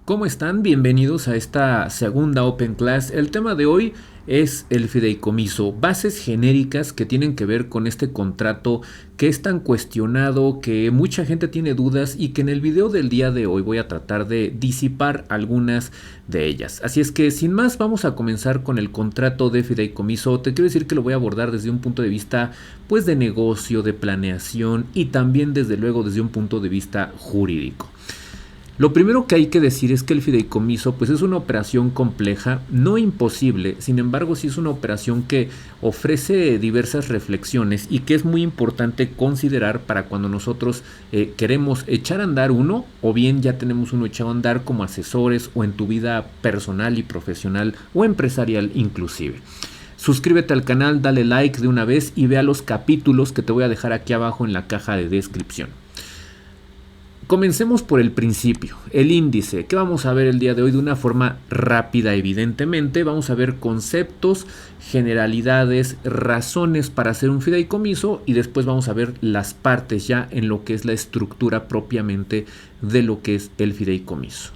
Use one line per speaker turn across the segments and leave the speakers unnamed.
¿Cómo están? Bienvenidos a esta segunda Open Class. El tema de hoy es el fideicomiso, bases genéricas que tienen que ver con este contrato que es tan cuestionado, que mucha gente tiene dudas y que en el video del día de hoy voy a tratar de disipar algunas de ellas. Así es que sin más vamos a comenzar con el contrato de fideicomiso. Te quiero decir que lo voy a abordar desde un punto de vista pues de negocio, de planeación y también desde luego desde un punto de vista jurídico. Lo primero que hay que decir es que el fideicomiso pues es una operación compleja, no imposible, sin embargo sí es una operación que ofrece diversas reflexiones y que es muy importante considerar para cuando nosotros queremos echar a andar uno o bien ya tenemos uno echado a andar como asesores o en tu vida personal y profesional o empresarial inclusive. Suscríbete al canal, dale like de una vez y vea los capítulos que te voy a dejar aquí abajo en la caja de descripción. Comencemos por el principio, el índice, que vamos a ver el día de hoy de una forma rápida evidentemente. Vamos a ver conceptos, generalidades, razones para hacer un fideicomiso y después vamos a ver las partes ya en lo que es la estructura propiamente de lo que es el fideicomiso.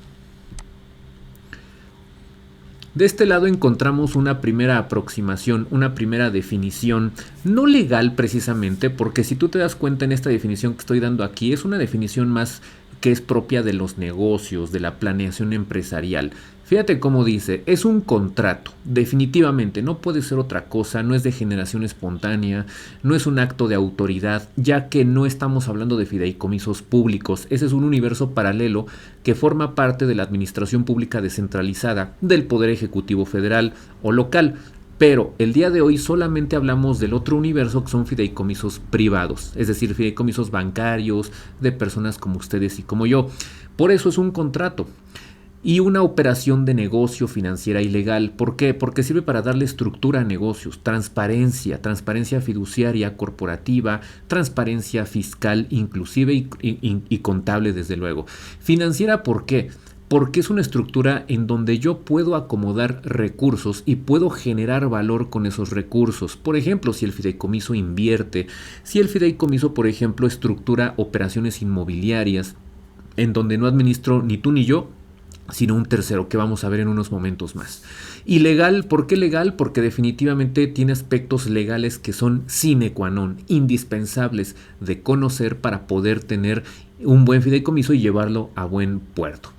De este lado encontramos una primera aproximación, una primera definición, no legal precisamente, porque si tú te das cuenta en esta definición que estoy dando aquí, es una definición más que es propia de los negocios, de la planeación empresarial. Fíjate cómo dice, es un contrato, definitivamente, no puede ser otra cosa, no es de generación espontánea, no es un acto de autoridad, ya que no estamos hablando de fideicomisos públicos, ese es un universo paralelo que forma parte de la administración pública descentralizada del Poder Ejecutivo Federal o local. Pero el día de hoy solamente hablamos del otro universo que son fideicomisos privados, es decir, fideicomisos bancarios de personas como ustedes y como yo. Por eso es un contrato. Y una operación de negocio financiera y legal. ¿Por qué? Porque sirve para darle estructura a negocios, transparencia fiduciaria, corporativa, transparencia fiscal inclusive y contable desde luego. Financiera, ¿por qué? Porque es una estructura en donde yo puedo acomodar recursos y puedo generar valor con esos recursos. Por ejemplo, si el fideicomiso invierte, si el fideicomiso, por ejemplo, estructura operaciones inmobiliarias en donde no administro ni tú ni yo, sino un tercero que vamos a ver en unos momentos más. Y legal, ¿por qué legal? Porque definitivamente tiene aspectos legales que son sine qua non, indispensables de conocer para poder tener un buen fideicomiso y llevarlo a buen puerto.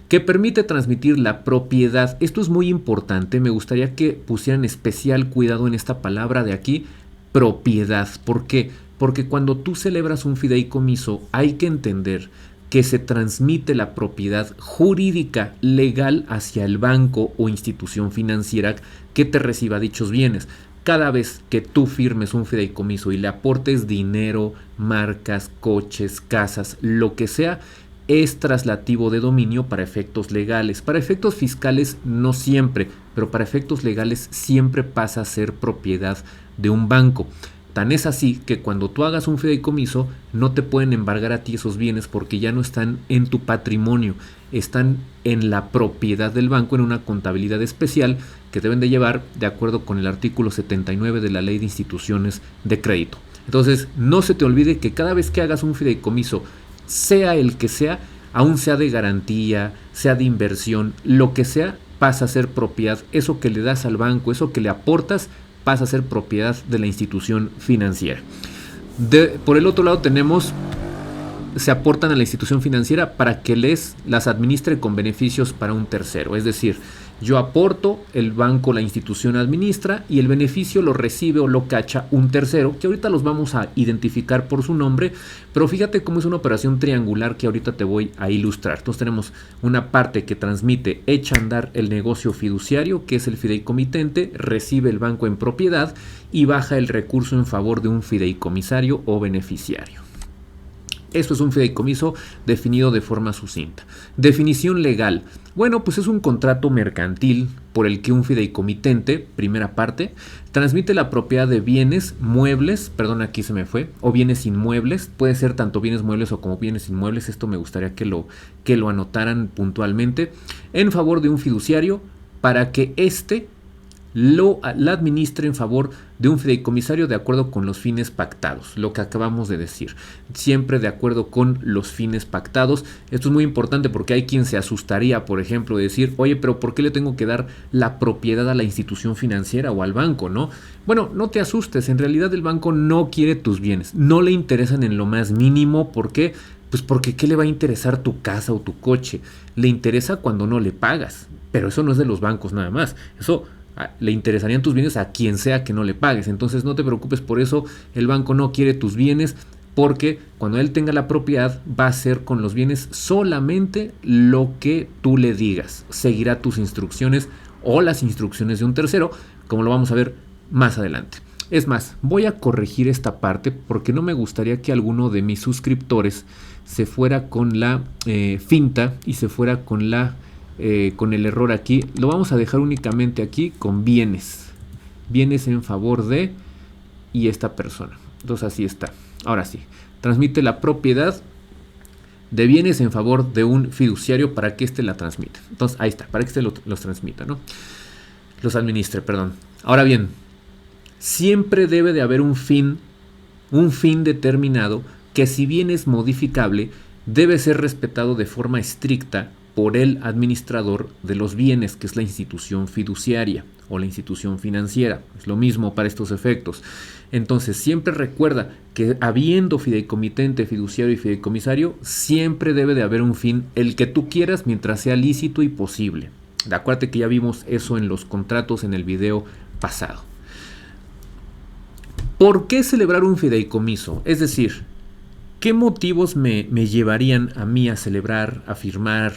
Que permite transmitir la propiedad. Esto es muy importante, me gustaría que pusieran especial cuidado en esta palabra de aquí, propiedad. ¿Por qué? Porque cuando tú celebras un fideicomiso hay que entender que se transmite la propiedad jurídica legal hacia el banco o institución financiera que te reciba dichos bienes. Cada vez que tú firmes un fideicomiso y le aportes dinero, marcas, coches, casas, lo que sea, es traslativo de dominio para efectos legales. Para efectos fiscales no siempre, pero para efectos legales siempre pasa a ser propiedad de un banco. Tan es así que cuando tú hagas un fideicomiso no te pueden embargar a ti esos bienes porque ya no están en tu patrimonio, están en la propiedad del banco en una contabilidad especial que deben de llevar de acuerdo con el artículo 79 de la Ley de Instituciones de Crédito. Entonces no se te olvide que cada vez que hagas un fideicomiso, sea el que sea, aún sea de garantía, sea de inversión, lo que sea, pasa a ser propiedad. Eso que le das al banco, eso que le aportas, pasa a ser propiedad de la institución financiera. Por el otro lado tenemos, se aportan a la institución financiera para que las administre con beneficios para un tercero. Es decir, yo aporto, el banco, la institución administra y el beneficio lo recibe o lo cacha un tercero, que ahorita los vamos a identificar por su nombre, pero fíjate cómo es una operación triangular que ahorita te voy a ilustrar. Entonces tenemos una parte que transmite, echa a andar el negocio fiduciario, que es el fideicomitente, recibe el banco en propiedad y baja el recurso en favor de un fideicomisario o beneficiario. Esto es un fideicomiso definido de forma sucinta. Definición legal. Bueno, pues es un contrato mercantil por el que un fideicomitente, primera parte, transmite la propiedad de bienes muebles, perdón, aquí se me fue, o bienes inmuebles. Puede ser tanto bienes muebles o como bienes inmuebles. Esto me gustaría que lo anotaran puntualmente. En favor de un fiduciario para que éste la administre en favor de un fideicomisario de acuerdo con los fines pactados, lo que acabamos de decir, siempre de acuerdo con los fines pactados. Esto es muy importante porque hay quien se asustaría, por ejemplo, de decir, oye, pero ¿por qué le tengo que dar la propiedad a la institución financiera o al banco, no? Bueno, no te asustes, en realidad el banco no quiere tus bienes, no le interesan en lo más mínimo. ¿Por qué? Pues porque ¿qué le va a interesar tu casa o tu coche? Le interesa cuando no le pagas, pero eso no es de los bancos nada más, eso le interesarían tus bienes a quien sea que no le pagues. Entonces no te preocupes por eso, el banco no quiere tus bienes, porque cuando él tenga la propiedad va a hacer con los bienes solamente lo que tú le digas, seguirá tus instrucciones o las instrucciones de un tercero, como lo vamos a ver más adelante. Es más, voy a corregir esta parte porque no me gustaría que alguno de mis suscriptores se fuera con la finta y se fuera con el error aquí. Lo vamos a dejar únicamente aquí con bienes en favor de y esta persona. Entonces así está. Ahora sí, transmite la propiedad de bienes en favor de un fiduciario para que éste la transmita. Entonces ahí está, para que éste los transmita, ¿no? Los administre, perdón. Ahora bien, siempre debe de haber un fin determinado que, si bien es modificable, debe ser respetado de forma estricta por el administrador de los bienes, que es la institución fiduciaria o la institución financiera. Es lo mismo para estos efectos. Entonces siempre recuerda que, habiendo fideicomitente, fiduciario y fideicomisario, siempre debe de haber un fin, el que tú quieras, mientras sea lícito y posible. Acuérdate que ya vimos eso en los contratos en el video pasado. ¿Por qué celebrar un fideicomiso? Es decir, ¿qué motivos me llevarían a mí a celebrar, a firmar,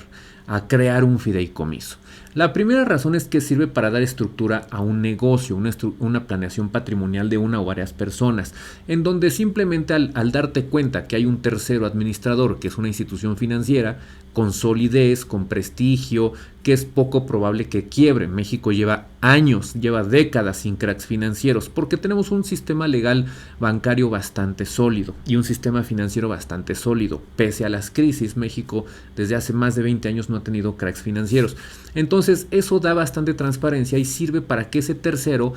a crear un fideicomiso? La primera razón es que sirve para dar estructura a un negocio, una planeación patrimonial de una o varias personas, en donde simplemente al darte cuenta que hay un tercero administrador, que es una institución financiera, con solidez, con prestigio, que es poco probable que quiebre. México lleva años, lleva décadas sin cracks financieros, porque tenemos un sistema legal bancario bastante sólido y un sistema financiero bastante sólido. Pese a las crisis, México desde hace más de 20 años no ha tenido cracks financieros. Entonces eso da bastante transparencia y sirve para que ese tercero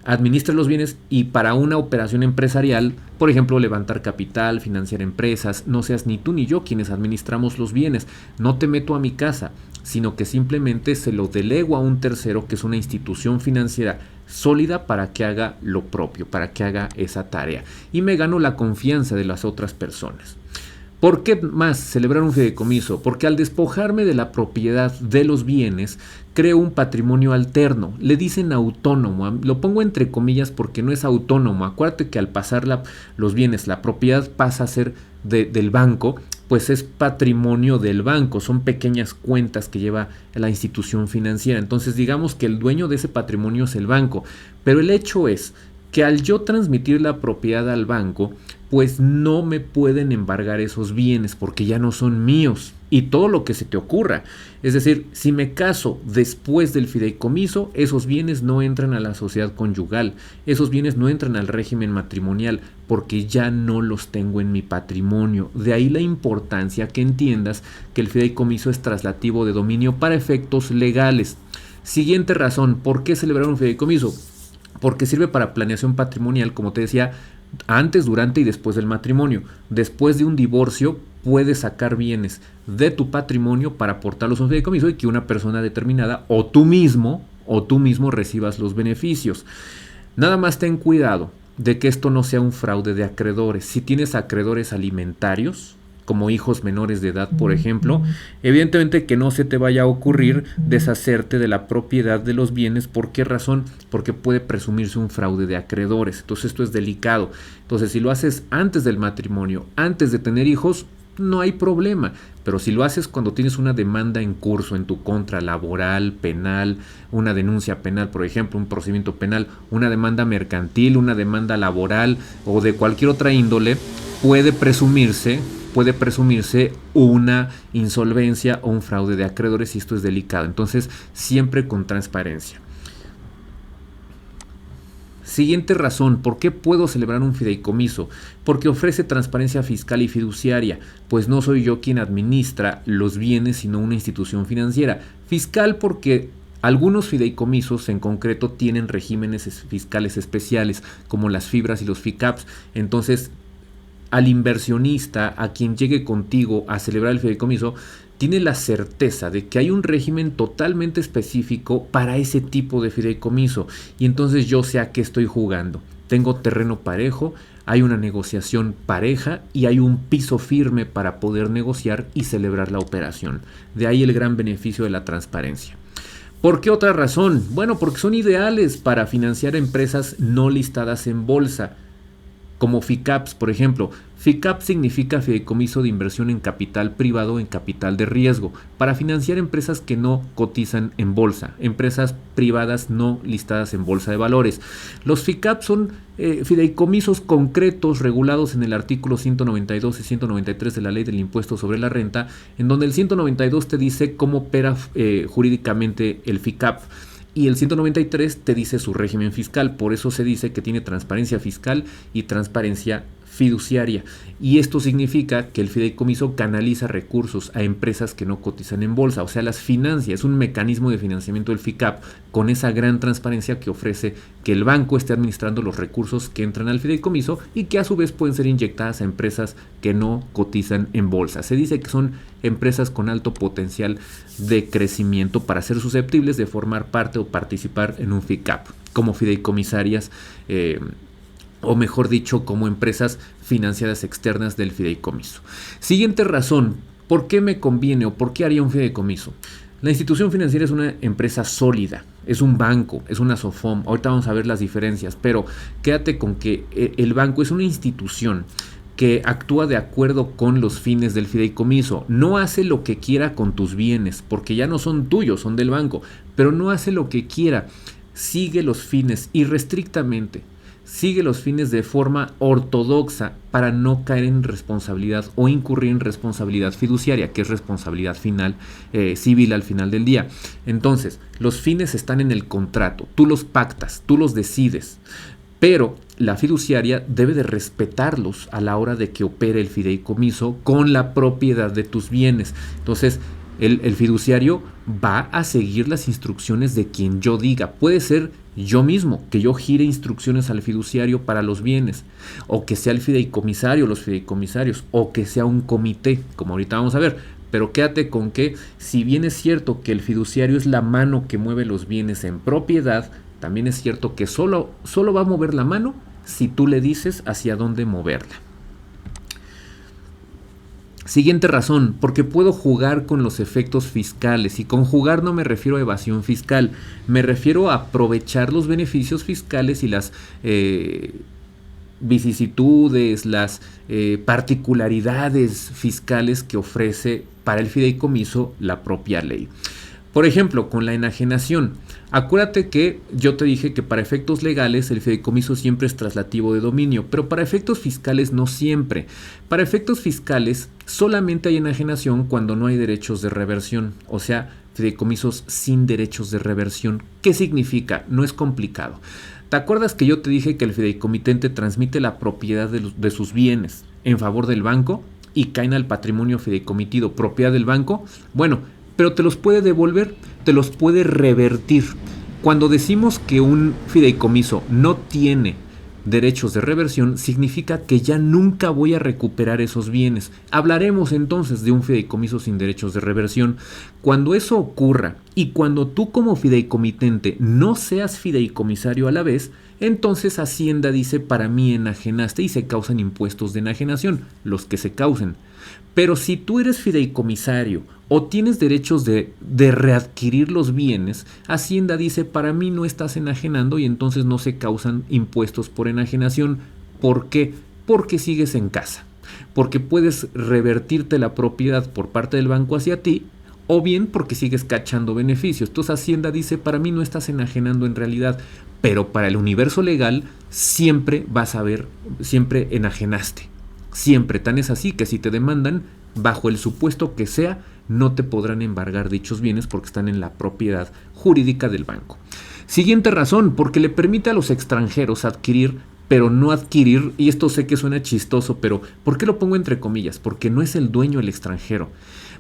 administre los bienes, y para una operación empresarial, por ejemplo, levantar capital, financiar empresas, no seas ni tú ni yo quienes administramos los bienes. No te meto a mi casa, sino que simplemente se lo delego a un tercero, que es una institución financiera sólida, para que haga lo propio, para que haga esa tarea, y me gano la confianza de las otras personas. ¿Por qué más celebrar un fideicomiso? Porque al despojarme de la propiedad de los bienes, creo un patrimonio alterno. Le dicen autónomo, lo pongo entre comillas porque no es autónomo. Acuérdate que al pasar los bienes, la propiedad pasa a ser del banco, pues es patrimonio del banco, son pequeñas cuentas que lleva la institución financiera. Entonces digamos que el dueño de ese patrimonio es el banco, pero el hecho es que al yo transmitir la propiedad al banco, pues no me pueden embargar esos bienes porque ya no son míos, y todo lo que se te ocurra. Es decir, si me caso después del fideicomiso, esos bienes no entran a la sociedad conyugal, esos bienes no entran al régimen matrimonial, porque ya no los tengo en mi patrimonio. De ahí la importancia que entiendas que el fideicomiso es traslativo de dominio para efectos legales. Siguiente razón, ¿por qué celebrar un fideicomiso? Porque sirve para planeación patrimonial, como te decía, antes, durante y después del matrimonio. Después de un divorcio, puedes sacar bienes de tu patrimonio para aportarlos a un fideicomiso, y que una persona determinada o tú mismo recibas los beneficios. Nada más ten cuidado de que esto no sea un fraude de acreedores. Si tienes acreedores alimentarios, como hijos menores de edad, por ejemplo, evidentemente que no se te vaya a ocurrir deshacerte de la propiedad de los bienes. ¿Por qué razón? Porque puede presumirse un fraude de acreedores. Entonces esto es delicado. Entonces, si lo haces antes del matrimonio, antes de tener hijos, no hay problema. Pero si lo haces cuando tienes una demanda en curso en tu contra, laboral, penal, una denuncia penal, por ejemplo, un procedimiento penal, una demanda mercantil, una demanda laboral o de cualquier otra índole, puede presumirse una insolvencia o un fraude de acreedores, y esto es delicado. Entonces, siempre con transparencia. Siguiente razón, ¿por qué puedo celebrar un fideicomiso? Porque ofrece transparencia fiscal y fiduciaria, pues no soy yo quien administra los bienes, sino una institución financiera. Fiscal porque Algunos fideicomisos en concreto tienen regímenes fiscales especiales, como las fibras y los FICAPs. Entonces, al inversionista, a quien llegue contigo a celebrar el fideicomiso, tiene la certeza de que hay un régimen totalmente específico para ese tipo de fideicomiso. Y entonces yo sé a qué estoy jugando. Tengo terreno parejo, hay una negociación pareja y hay un piso firme para poder negociar y celebrar la operación. De ahí el gran beneficio de la transparencia. ¿Por qué otra razón? Bueno, porque son ideales para financiar empresas no listadas en bolsa, como FICAPs, por ejemplo. FICAP significa Fideicomiso de Inversión en Capital Privado en Capital de Riesgo, para financiar empresas que no cotizan en bolsa, empresas privadas no listadas en bolsa de valores. Los FICAP son fideicomisos concretos regulados en el artículo 192 y 193 de la Ley del Impuesto sobre la Renta, en donde el 192 te dice cómo opera jurídicamente el FICAP. Y el 193 te dice su régimen fiscal, por eso se dice que tiene transparencia fiscal y transparencia fiduciaria. Y esto significa que el fideicomiso canaliza recursos a empresas que no cotizan en bolsa, o sea, las financia, es un mecanismo de financiamiento del FICAP con esa gran transparencia que ofrece que el banco esté administrando los recursos que entran al fideicomiso y que a su vez pueden ser inyectadas a empresas que no cotizan en bolsa. Se dice que son empresas con alto potencial de crecimiento para ser susceptibles de formar parte o participar en un FICAP, como fideicomisarias, o mejor dicho, como empresas financiadas externas del fideicomiso. Siguiente razón, ¿por qué me conviene o por qué haría un fideicomiso? La institución financiera es una empresa sólida, es un banco, es una SOFOM. Ahorita vamos a ver las diferencias, pero quédate con que el banco es una institución que actúa de acuerdo con los fines del fideicomiso. No hace lo que quiera con tus bienes, porque ya no son tuyos, son del banco, pero no hace lo que quiera. Sigue los fines irrestrictamente. Sigue los fines de forma ortodoxa para no caer en responsabilidad o incurrir en responsabilidad fiduciaria, que es responsabilidad final, civil al final del día. Entonces, los fines están en el contrato, tú los pactas, tú los decides, pero la fiduciaria debe de respetarlos a la hora de que opere el fideicomiso con la propiedad de tus bienes. Entonces, el fiduciario va a seguir las instrucciones de quien yo diga. Puede ser yo mismo, que yo gire instrucciones al fiduciario para los bienes, o que sea el fideicomisario, los fideicomisarios, o que sea un comité, como ahorita vamos a ver. Pero quédate con que, si bien es cierto que el fiduciario es la mano que mueve los bienes en propiedad, también es cierto que solo va a mover la mano si tú le dices hacia dónde moverla. Siguiente razón, porque puedo jugar con los efectos fiscales, y con jugar no me refiero a evasión fiscal, me refiero a aprovechar los beneficios fiscales y las vicisitudes, las particularidades fiscales que ofrece para el fideicomiso la propia ley. Por ejemplo, con la enajenación. Acuérdate que yo te dije que para efectos legales el fideicomiso siempre es traslativo de dominio, pero para efectos fiscales no siempre. Para efectos fiscales solamente hay enajenación cuando no hay derechos de reversión, o sea, fideicomisos sin derechos de reversión. ¿Qué significa? No es complicado. ¿Te acuerdas que yo te dije que el fideicomitente transmite la propiedad de sus bienes en favor del banco y caen al patrimonio fideicomitido, propiedad del banco? Bueno, pero te los puede devolver, te los puede revertir. Cuando decimos que un fideicomiso no tiene derechos de reversión, significa que ya nunca voy a recuperar esos bienes. Hablaremos entonces de un fideicomiso sin derechos de reversión. Cuando eso ocurra y cuando tú como fideicomitente no seas fideicomisario a la vez, entonces Hacienda dice: para mí enajenaste, y se causan impuestos de enajenación, los que se causen. Pero si tú eres fideicomisario o tienes derechos de readquirir los bienes, Hacienda dice: para mí no estás enajenando, y entonces no se causan impuestos por enajenación. ¿Por qué? Porque sigues en casa. Porque puedes revertirte la propiedad por parte del banco hacia ti, o bien porque sigues cachando beneficios. Entonces Hacienda dice: para mí no estás enajenando en realidad, pero para el universo legal siempre vas a ver, siempre enajenaste. Siempre. Tan es así que si te demandan, bajo el supuesto que sea, no te podrán embargar dichos bienes porque están en la propiedad jurídica del banco. Siguiente razón, porque le permite a los extranjeros adquirir, pero no adquirir, y esto sé que suena chistoso, pero ¿por qué lo pongo entre comillas? Porque no es el dueño el extranjero.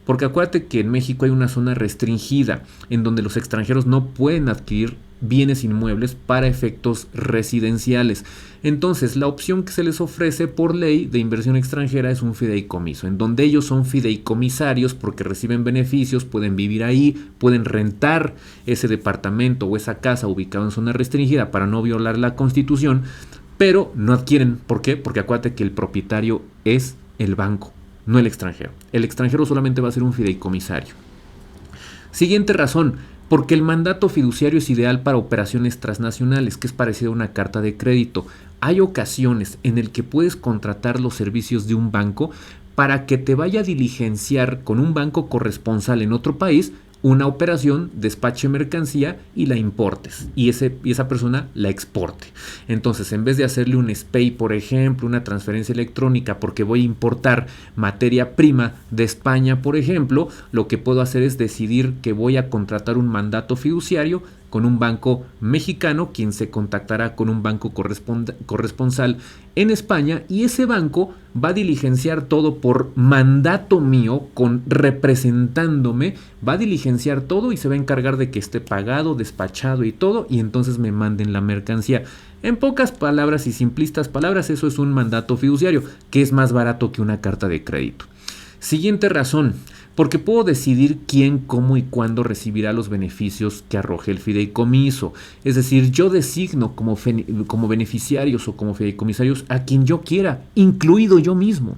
Porque acuérdate que en México hay una zona restringida en donde los extranjeros no pueden adquirir bienes inmuebles para efectos residenciales. Entonces, la opción que se les ofrece por ley de inversión extranjera es un fideicomiso, en donde ellos son fideicomisarios porque reciben beneficios, pueden vivir ahí, pueden rentar ese departamento o esa casa ubicada en zona restringida para no violar la Constitución, pero no adquieren. ¿Por qué? Porque acuérdate que el propietario es el banco, no el extranjero. El extranjero solamente va a ser un fideicomisario. Siguiente razón, porque el mandato fiduciario es ideal para operaciones transnacionales, que es parecido a una carta de crédito. Hay ocasiones en el que puedes contratar los servicios de un banco para que te vaya a diligenciar con un banco corresponsal en otro país una operación, despache mercancía y la importes y esa persona la exporte. Entonces, en vez de hacerle un SPAY, por ejemplo, una transferencia electrónica porque voy a importar materia prima de España, por ejemplo, lo que puedo hacer es decidir que voy a contratar un mandato fiduciario con un banco mexicano, quien se contactará con un banco corresponsal en España, y ese banco va a diligenciar todo por mandato mío, representándome, va a diligenciar todo y se va a encargar de que esté pagado, despachado y todo, y entonces me manden la mercancía. En pocas palabras y simplistas palabras, eso es un mandato fiduciario, que es más barato que una carta de crédito. Siguiente razón, porque puedo decidir quién, cómo y cuándo recibirá los beneficios que arroje el fideicomiso. Es decir, yo designo como beneficiarios o como fideicomisarios a quien yo quiera, incluido yo mismo.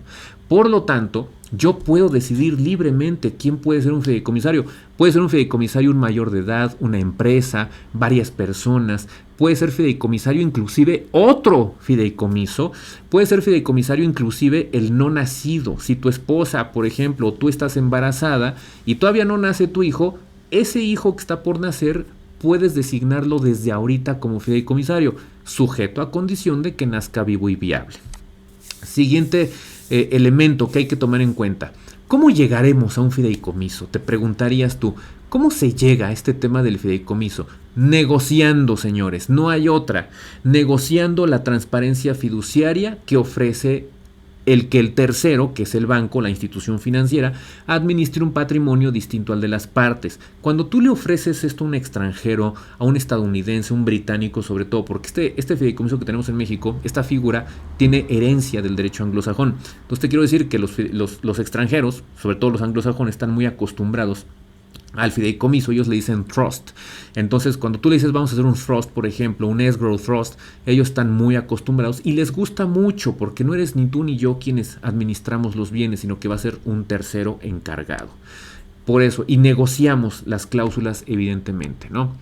Por lo tanto, yo puedo decidir libremente quién puede ser un fideicomisario. Puede ser un fideicomisario un mayor de edad, una empresa, varias personas. Puede ser fideicomisario inclusive otro fideicomiso. Puede ser fideicomisario inclusive el no nacido. Si tu esposa, por ejemplo, tú estás embarazada y todavía no nace tu hijo, ese hijo que está por nacer puedes designarlo desde ahorita como fideicomisario, sujeto a condición de que nazca vivo y viable. Siguiente elemento que hay que tomar en cuenta. ¿Cómo llegaremos a un fideicomiso? Te preguntarías tú. ¿Cómo se llega a este tema del fideicomiso? Negociando, señores, no hay otra. Negociando la transparencia fiduciaria que ofrece el tercero, que es el banco, la institución financiera, administre un patrimonio distinto al de las partes. Cuando tú le ofreces esto a un extranjero, a un estadounidense, un británico sobre todo, porque este fideicomiso que tenemos en México, esta figura tiene herencia del derecho anglosajón. Entonces te quiero decir que los extranjeros, sobre todo los anglosajones, están muy acostumbrados al fideicomiso. Ellos le dicen trust. Entonces, cuando tú le dices vamos a hacer un trust, por ejemplo, un escrow trust, ellos están muy acostumbrados y les gusta mucho porque no eres ni tú ni yo quienes administramos los bienes, sino que va a ser un tercero encargado. Por eso, y negociamos las cláusulas evidentemente, ¿no?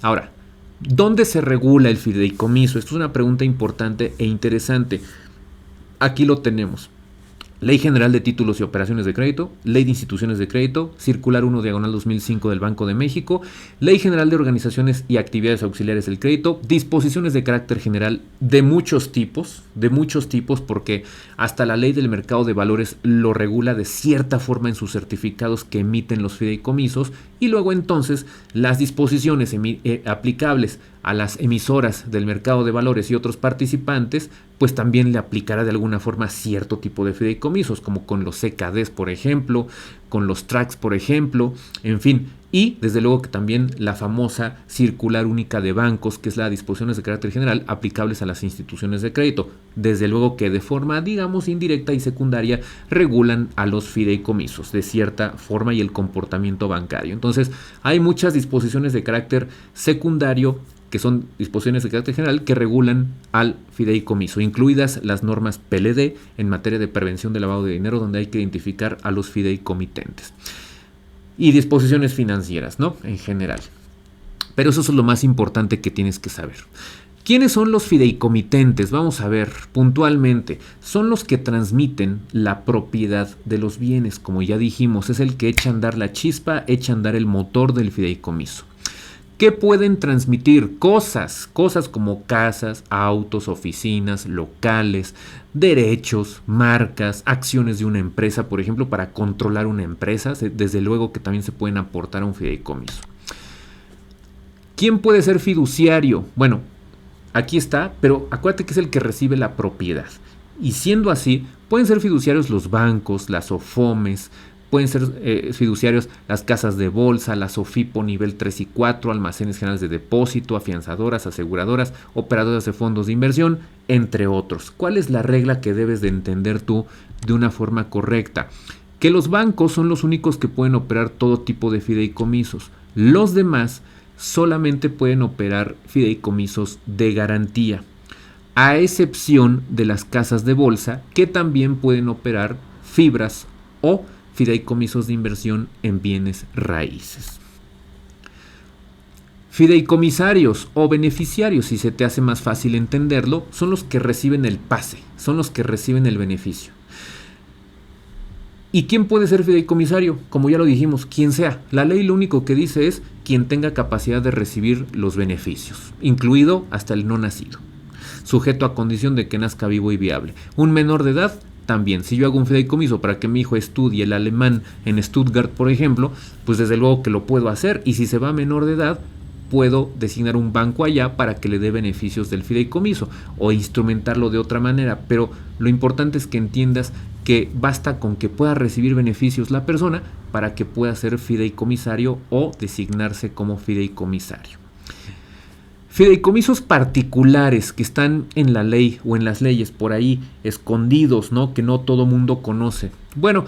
Ahora, ¿dónde se regula el fideicomiso? Esto es una pregunta importante e interesante. Aquí lo tenemos. Ley General de Títulos y Operaciones de Crédito, Ley de Instituciones de Crédito, Circular 1/2005 del Banco de México, Ley General de Organizaciones y Actividades Auxiliares del Crédito, disposiciones de carácter general de muchos tipos, porque hasta la Ley del Mercado de Valores lo regula de cierta forma en sus certificados que emiten los fideicomisos, y luego entonces las disposiciones aplicables a las emisoras del mercado de valores y otros participantes, pues también le aplicará de alguna forma cierto tipo de fideicomisos, como con los CKDs, por ejemplo, con los TRACs, por ejemplo, en fin. Y desde luego que también la famosa Circular Única de Bancos, que es la disposiciones de carácter general aplicables a las instituciones de crédito. Desde luego que de forma, digamos, indirecta y secundaria regulan a los fideicomisos de cierta forma y el comportamiento bancario. Entonces, hay muchas disposiciones de carácter secundario que son disposiciones de carácter general que regulan al fideicomiso, incluidas las normas PLD en materia de prevención de lavado de dinero, donde hay que identificar a los fideicomitentes. Y disposiciones financieras, ¿no? En general. Pero eso es lo más importante que tienes que saber. ¿Quiénes son los fideicomitentes? Vamos a ver puntualmente. Son los que transmiten la propiedad de los bienes, como ya dijimos, es el que echa a andar la chispa, echa a andar el motor del fideicomiso. ¿Qué pueden transmitir? Cosas como casas, autos, oficinas, locales, derechos, marcas, acciones de una empresa, por ejemplo, para controlar una empresa, desde luego que también se pueden aportar a un fideicomiso. ¿Quién puede ser fiduciario? Bueno, aquí está, pero acuérdate que es el que recibe la propiedad. Y siendo así, pueden ser fiduciarios los bancos, las OFOMES, Pueden ser fiduciarios las casas de bolsa, las OFIPO nivel 3 y 4, almacenes generales de depósito, afianzadoras, aseguradoras, operadoras de fondos de inversión, entre otros. ¿Cuál es la regla que debes de entender tú de una forma correcta? Que los bancos son los únicos que pueden operar todo tipo de fideicomisos. Los demás solamente pueden operar fideicomisos de garantía, a excepción de las casas de bolsa, que también pueden operar fibras o fideicomisos de inversión en bienes raíces. Fideicomisarios o beneficiarios, si se te hace más fácil entenderlo, son los que reciben el pase, son los que reciben el beneficio. ¿Y quién puede ser fideicomisario? Como ya lo dijimos, quien sea. La ley lo único que dice es quien tenga capacidad de recibir los beneficios, incluido hasta el no nacido, sujeto a condición de que nazca vivo y viable. Un menor de edad también. Si yo hago un fideicomiso para que mi hijo estudie el alemán en Stuttgart, por ejemplo, pues desde luego que lo puedo hacer. Y si se va menor de edad, puedo designar un banco allá para que le dé beneficios del fideicomiso o instrumentarlo de otra manera. Pero lo importante es que entiendas que basta con que pueda recibir beneficios la persona para que pueda ser fideicomisario o designarse como fideicomisario. Fideicomisos particulares que están en la ley o en las leyes por ahí escondidos, ¿no? Que no todo mundo conoce. Bueno,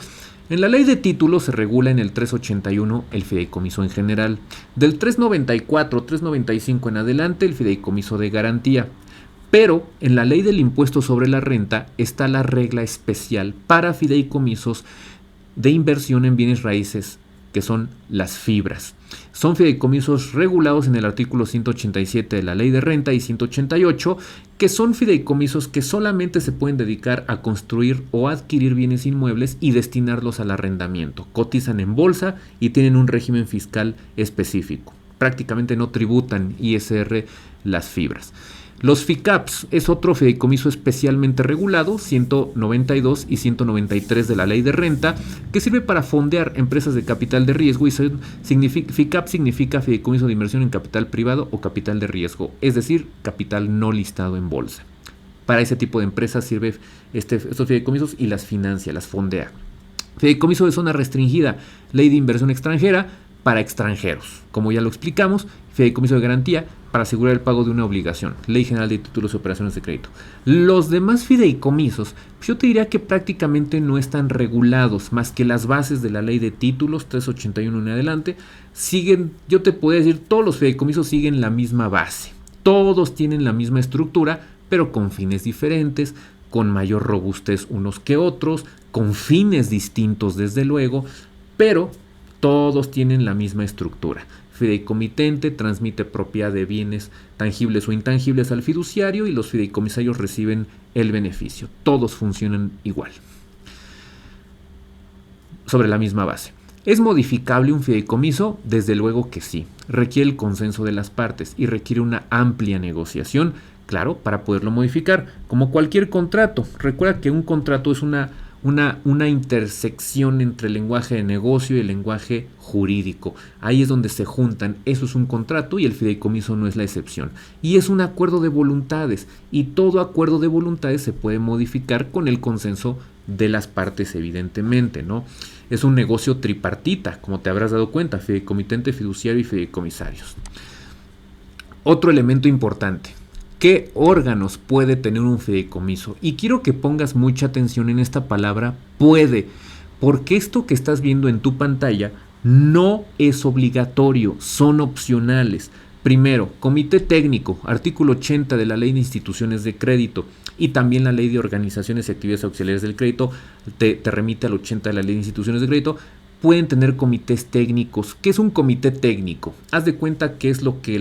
en la ley de títulos se regula en el 381 el fideicomiso en general. Del 394, 395 en adelante el fideicomiso de garantía. Pero en la ley del impuesto sobre la renta está la regla especial para fideicomisos de inversión en bienes raíces, que son las fibras. Son fideicomisos regulados en el artículo 187 de la ley de renta y 188, que son fideicomisos que solamente se pueden dedicar a construir o adquirir bienes inmuebles y destinarlos al arrendamiento. Cotizan en bolsa y tienen un régimen fiscal específico. Prácticamente no tributan ISR las fibras. Los FICAPs es otro fideicomiso especialmente regulado, 192 y 193 de la ley de renta, que sirve para fondear empresas de capital de riesgo y FICAP significa fideicomiso de inversión en capital privado o capital de riesgo, es decir, capital no listado en bolsa. Para ese tipo de empresas sirve estos fideicomisos y las financia, las fondea. Fideicomiso de zona restringida, ley de inversión extranjera para extranjeros, como ya lo explicamos. Fideicomiso de garantía para asegurar el pago de una obligación, ley general de títulos y operaciones de crédito. Los demás fideicomisos, pues yo te diría que prácticamente no están regulados, más que las bases de la ley de títulos 381 en adelante, siguen, yo te puedo decir, todos los fideicomisos siguen la misma base, todos tienen la misma estructura, pero con fines diferentes, con mayor robustez unos que otros, con fines distintos desde luego, pero todos tienen la misma estructura. Fideicomitente transmite propiedad de bienes tangibles o intangibles al fiduciario y los fideicomisarios reciben el beneficio. Todos funcionan igual, sobre la misma base. ¿Es modificable un fideicomiso? Desde luego que sí. Requiere el consenso de las partes y requiere una amplia negociación, claro, para poderlo modificar. Como cualquier contrato. Recuerda que un contrato es una intersección entre el lenguaje de negocio y el lenguaje jurídico. Ahí es donde se juntan. Eso es un contrato y el fideicomiso no es la excepción. Y es un acuerdo de voluntades. Y todo acuerdo de voluntades se puede modificar con el consenso de las partes, evidentemente, ¿no? Es un negocio tripartita, como te habrás dado cuenta, fideicomitente, fiduciario y fideicomisarios. Otro elemento importante. ¿Qué órganos puede tener un fideicomiso? Y quiero que pongas mucha atención en esta palabra puede, porque esto que estás viendo en tu pantalla no es obligatorio, son opcionales. Primero, comité técnico, artículo 80 de la Ley de Instituciones de Crédito y también la Ley de Organizaciones y Actividades Auxiliares del Crédito, te remite al 80 de la Ley de Instituciones de Crédito. Pueden tener comités técnicos. ¿Qué es un comité técnico? Haz de cuenta que es lo que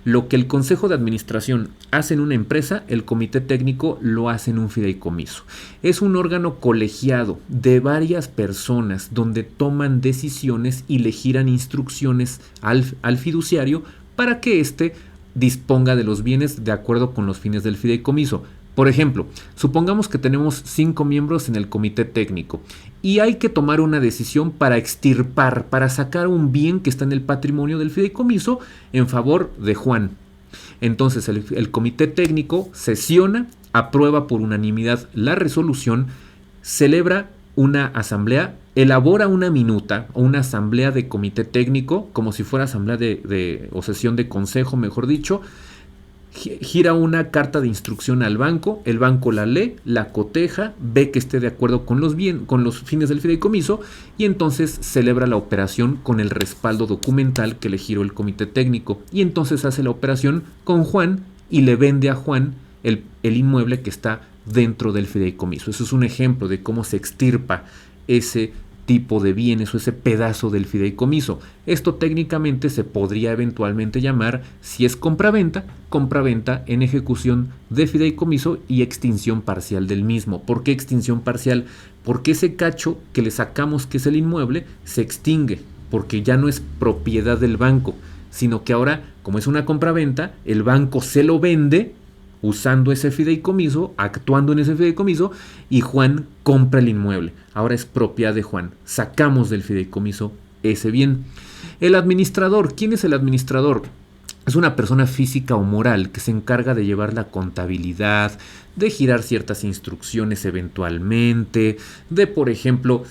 el Consejo de Administración hace en una empresa, el comité técnico lo hace en un fideicomiso. Es un órgano colegiado de varias personas donde toman decisiones y le giran instrucciones al fiduciario para que éste disponga de los bienes de acuerdo con los fines del fideicomiso. Por ejemplo, supongamos que tenemos 5 miembros en el comité técnico y hay que tomar una decisión para extirpar, para sacar un bien que está en el patrimonio del fideicomiso en favor de Juan. Entonces el comité técnico sesiona, aprueba por unanimidad la resolución, celebra una asamblea, elabora una minuta o una asamblea de comité técnico, como si fuera asamblea o sesión de consejo, mejor dicho, gira una carta de instrucción al banco, el banco la lee, la coteja, ve que esté de acuerdo con los fines del fideicomiso y entonces celebra la operación con el respaldo documental que le giró el comité técnico y entonces hace la operación con Juan y le vende a Juan el inmueble que está dentro del fideicomiso. Eso es un ejemplo de cómo se extirpa ese tipo de bienes o ese pedazo del fideicomiso. Esto técnicamente se podría eventualmente llamar, si es compraventa en ejecución de fideicomiso y extinción parcial del mismo. ¿Por qué extinción parcial? Porque ese cacho que le sacamos, que es el inmueble, se extingue, porque ya no es propiedad del banco, sino que ahora, como es una compraventa, el banco se lo vende usando ese fideicomiso, actuando en ese fideicomiso, y Juan compra el inmueble. Ahora es propiedad de Juan. Sacamos del fideicomiso ese bien. El administrador. ¿Quién es el administrador? Es una persona física o moral que se encarga de llevar la contabilidad, de girar ciertas instrucciones eventualmente, de, por ejemplo,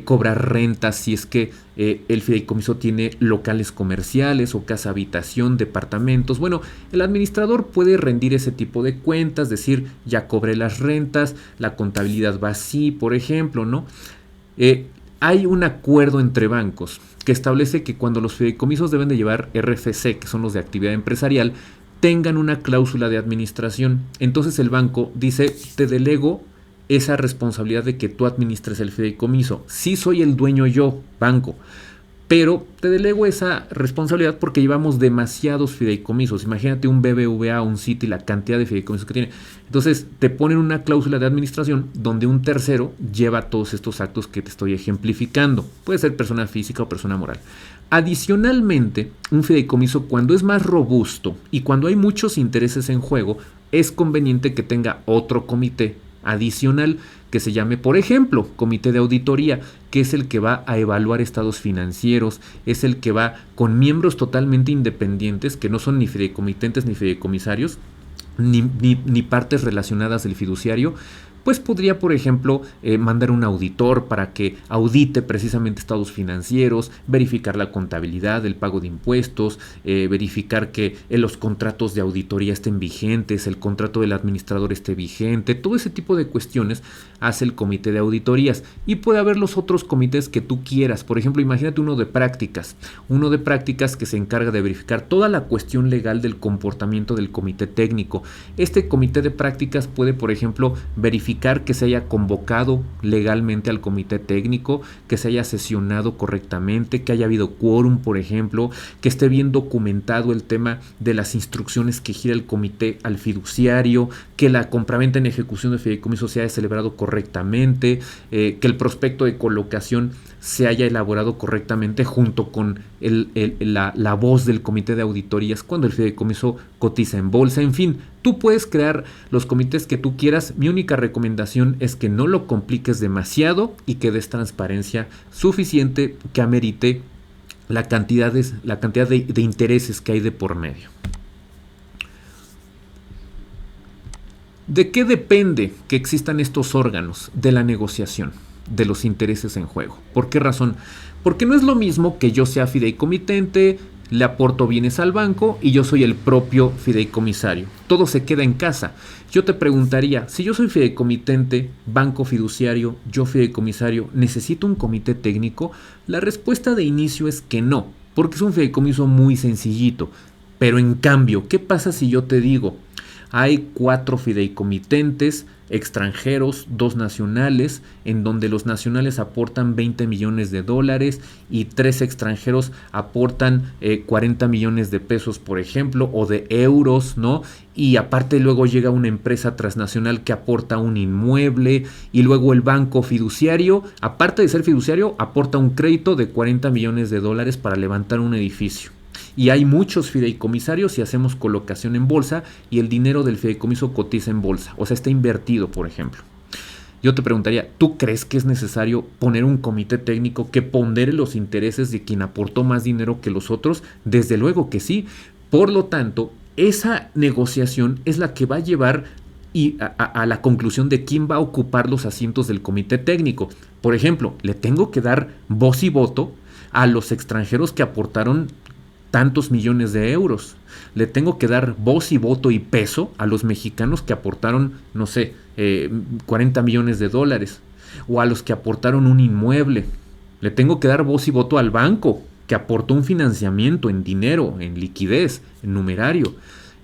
cobrar rentas si es que el fideicomiso tiene locales comerciales o casa habitación, departamentos. Bueno, el administrador puede rendir ese tipo de cuentas, decir, ya cobré las rentas, la contabilidad va así, por ejemplo, ¿no? Hay un acuerdo entre bancos que establece que cuando los fideicomisos deben de llevar RFC, que son los de actividad empresarial, tengan una cláusula de administración. Entonces el banco dice, te delego esa responsabilidad de que tú administres el fideicomiso. Sí soy el dueño yo, banco, pero te delego esa responsabilidad porque llevamos demasiados fideicomisos. Imagínate un BBVA, un Citi, la cantidad de fideicomisos que tiene. Entonces te ponen una cláusula de administración donde un tercero lleva todos estos actos que te estoy ejemplificando. Puede ser persona física o persona moral. Adicionalmente, un fideicomiso, cuando es más robusto y cuando hay muchos intereses en juego, es conveniente que tenga otro comité adicional que se llame, por ejemplo, comité de auditoría, que es el que va a evaluar estados financieros, es el que va con miembros totalmente independientes, que no son ni fideicomitentes ni fideicomisarios, ni partes relacionadas del fiduciario. Pues podría, por ejemplo, mandar un auditor para que audite precisamente estados financieros, verificar la contabilidad, el pago de impuestos, verificar que los contratos de auditoría estén vigentes, el contrato del administrador esté vigente. Todo ese tipo de cuestiones hace el comité de auditorías. Y puede haber los otros comités que tú quieras. Por ejemplo, imagínate uno de prácticas que se encarga de verificar toda la cuestión legal del comportamiento del comité técnico. Este comité de prácticas puede, por ejemplo, verificar que se haya convocado legalmente al comité técnico, que se haya sesionado correctamente, que haya habido quórum, por ejemplo, que esté bien documentado el tema de las instrucciones que gira el comité al fiduciario, que la compraventa en ejecución de fideicomiso se haya celebrado correctamente, que el prospecto de colocación se haya elaborado correctamente junto con la voz del comité de auditorías cuando el fideicomiso cotiza en bolsa. En fin, tú puedes crear los comités que tú quieras. Mi única recomendación es que no lo compliques demasiado y que des transparencia suficiente que amerite la cantidad de intereses que hay de por medio. ¿De qué depende que existan estos órganos de la negociación de los intereses en juego? ¿Por qué razón? Porque no es lo mismo que yo sea fideicomitente, le aporto bienes al banco y yo soy el propio fideicomisario. Todo se queda en casa. Yo te preguntaría, si yo soy fideicomitente, banco fiduciario, yo fideicomisario, ¿necesito un comité técnico? La respuesta de inicio es que no, porque es un fideicomiso muy sencillito. Pero en cambio, ¿qué pasa si yo te digo? Hay 4 fideicomitentes extranjeros, 2 nacionales, en donde los nacionales aportan 20 millones de dólares y 3 extranjeros aportan 40 millones de pesos, por ejemplo, o de euros, ¿no? Y aparte luego llega una empresa transnacional que aporta un inmueble y luego el banco fiduciario, aparte de ser fiduciario, aporta un crédito de 40 millones de dólares para levantar un edificio. Y hay muchos fideicomisarios y hacemos colocación en bolsa y el dinero del fideicomiso cotiza en bolsa, o sea, está invertido, por ejemplo. Yo te preguntaría, ¿tú crees que es necesario poner un comité técnico que pondere los intereses de quien aportó más dinero que los otros? Desde luego que sí. Por lo tanto, esa negociación es la que va a llevar y a la conclusión de quién va a ocupar los asientos del comité técnico. Por ejemplo, le tengo que dar voz y voto a los extranjeros que aportaron tantos millones de euros. Le tengo que dar voz y voto y peso a los mexicanos que aportaron, no sé, 40 millones de dólares. O a los que aportaron un inmueble. Le tengo que dar voz y voto al banco que aportó un financiamiento en dinero, en liquidez, en numerario.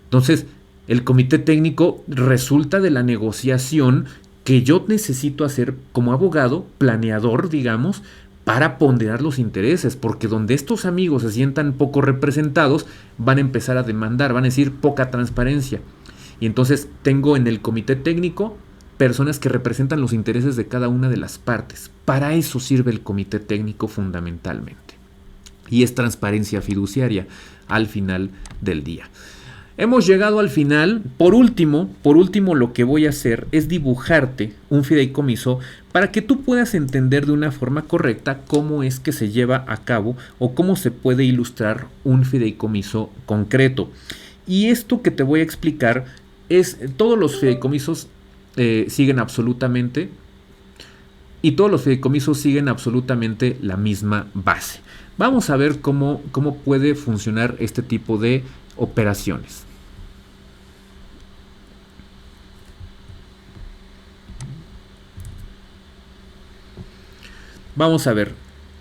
Entonces, el comité técnico resulta de la negociación que yo necesito hacer como abogado, planeador, digamos, para ponderar los intereses, porque donde estos amigos se sientan poco representados, van a empezar a demandar, van a decir poca transparencia. Y entonces tengo en el comité técnico personas que representan los intereses de cada una de las partes. Para eso sirve el comité técnico fundamentalmente. Y es transparencia fiduciaria al final del día. Hemos llegado al final. Por último, lo que voy a hacer es dibujarte un fideicomiso para que tú puedas entender de una forma correcta cómo es que se lleva a cabo o cómo se puede ilustrar un fideicomiso concreto. Y esto que te voy a explicar es, todos los fideicomisos siguen absolutamente la misma base. Vamos a ver cómo puede funcionar este tipo de operaciones. Vamos a ver,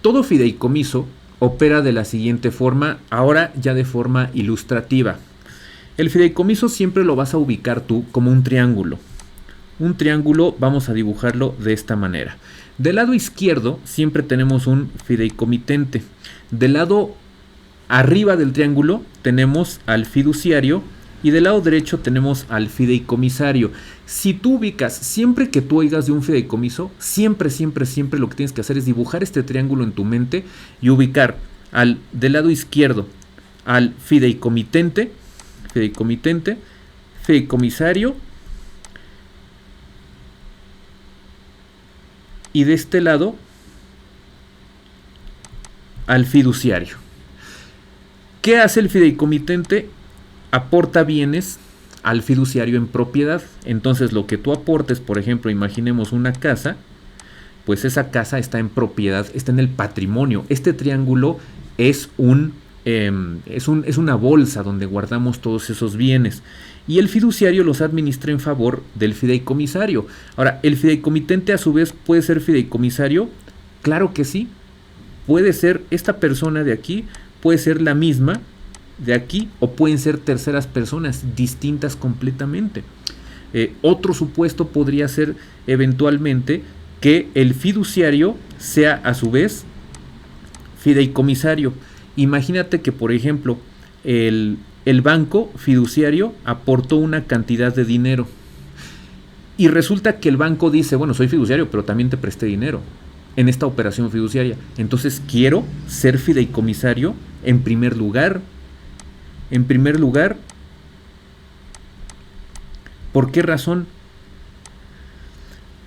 todo fideicomiso opera de la siguiente forma, ahora ya de forma ilustrativa. El fideicomiso siempre lo vas a ubicar tú como un triángulo. Un triángulo vamos a dibujarlo de esta manera. Del lado izquierdo siempre tenemos un fideicomitente. Del lado arriba del triángulo tenemos al fiduciario y del lado derecho tenemos al fideicomisario. Si tú ubicas, siempre que tú oigas de un fideicomiso, siempre lo que tienes que hacer es dibujar este triángulo en tu mente y ubicar del lado izquierdo al fideicomitente, fideicomisario, y de este lado al fiduciario. ¿Qué hace el fideicomitente? Aporta bienes al fiduciario en propiedad. Entonces lo que tú aportes, por ejemplo, imaginemos una casa, pues esa casa está en propiedad, está en el patrimonio. Este triángulo es una bolsa donde guardamos todos esos bienes. Y el fiduciario los administra en favor del fideicomisario. Ahora, ¿el fideicomitente a su vez puede ser fideicomisario? Claro que sí. Puede ser esta persona de aquí, puede ser la misma de aquí, o pueden ser terceras personas distintas completamente. Otro supuesto podría ser eventualmente que el fiduciario sea a su vez fideicomisario. Imagínate que, por ejemplo, el banco fiduciario aportó una cantidad de dinero y resulta que el banco dice, bueno, soy fiduciario, pero también te presté dinero en esta operación fiduciaria. Entonces quiero ser fideicomisario en primer lugar. ¿Por qué razón?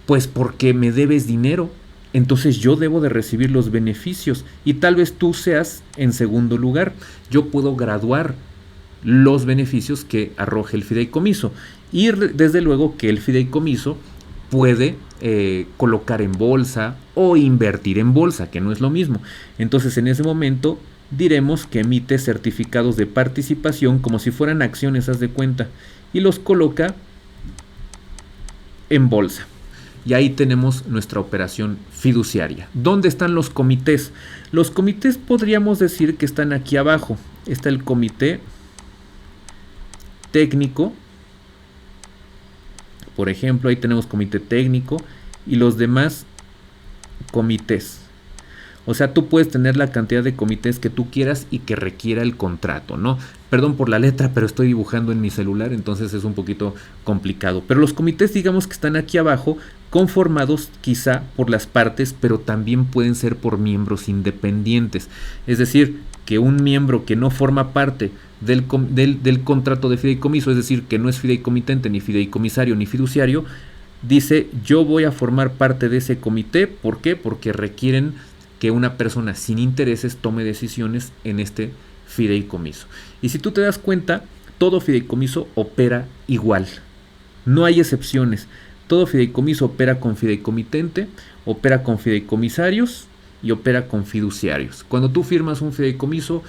Pues porque me debes dinero. Entonces yo debo de recibir los beneficios y tal vez tú seas en segundo lugar. Yo puedo graduar los beneficios que arroje el fideicomiso y desde luego que el fideicomiso puede colocar en bolsa o invertir en bolsa, que no es lo mismo. Entonces en ese momento diremos que emite certificados de participación como si fueran acciones, haz de cuenta, y los coloca en bolsa. Y ahí tenemos nuestra operación fiduciaria. ¿Dónde están los comités? Los comités podríamos decir que están aquí abajo. Está el comité técnico. Por ejemplo, ahí tenemos comité técnico y los demás comités. O sea, tú puedes tener la cantidad de comités que tú quieras y que requiera el contrato, ¿no? Perdón por la letra, pero estoy dibujando en mi celular, entonces es un poquito complicado. Pero los comités, digamos que están aquí abajo, conformados quizá por las partes, pero también pueden ser por miembros independientes. Es decir, que un miembro que no forma parte del contrato de fideicomiso, es decir, que no es fideicomitente, ni fideicomisario, ni fiduciario, dice, yo voy a formar parte de ese comité. ¿Por qué? Porque requieren que una persona sin intereses tome decisiones en este fideicomiso. Y si tú te das cuenta, todo fideicomiso opera igual. No hay excepciones. Todo fideicomiso opera con fideicomitente, opera con fideicomisarios y opera con fiduciarios. Cuando tú firmas un fideicomiso,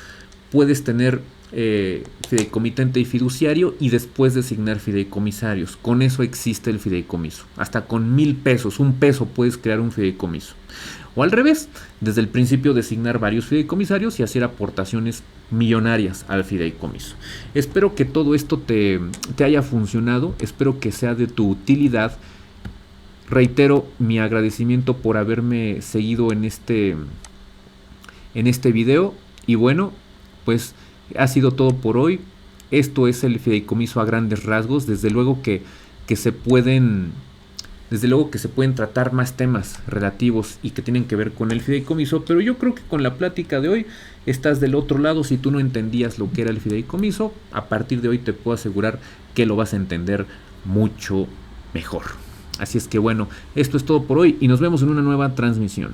puedes tener fideicomitente y fiduciario y después designar fideicomisarios. Con eso existe el fideicomiso. Hasta con 1,000 pesos, 1 peso puedes crear un fideicomiso. O al revés, desde el principio designar varios fideicomisarios y hacer aportaciones millonarias al fideicomiso. Espero que todo esto te haya funcionado, espero que sea de tu utilidad. Reitero mi agradecimiento por haberme seguido en este video y bueno, pues ha sido todo por hoy. Esto es el fideicomiso a grandes rasgos. Desde luego que se pueden tratar más temas relativos y que tienen que ver con el fideicomiso, pero yo creo que con la plática de hoy estás del otro lado. Si tú no entendías lo que era el fideicomiso, a partir de hoy te puedo asegurar que lo vas a entender mucho mejor. Así es que bueno, esto es todo por hoy y nos vemos en una nueva transmisión.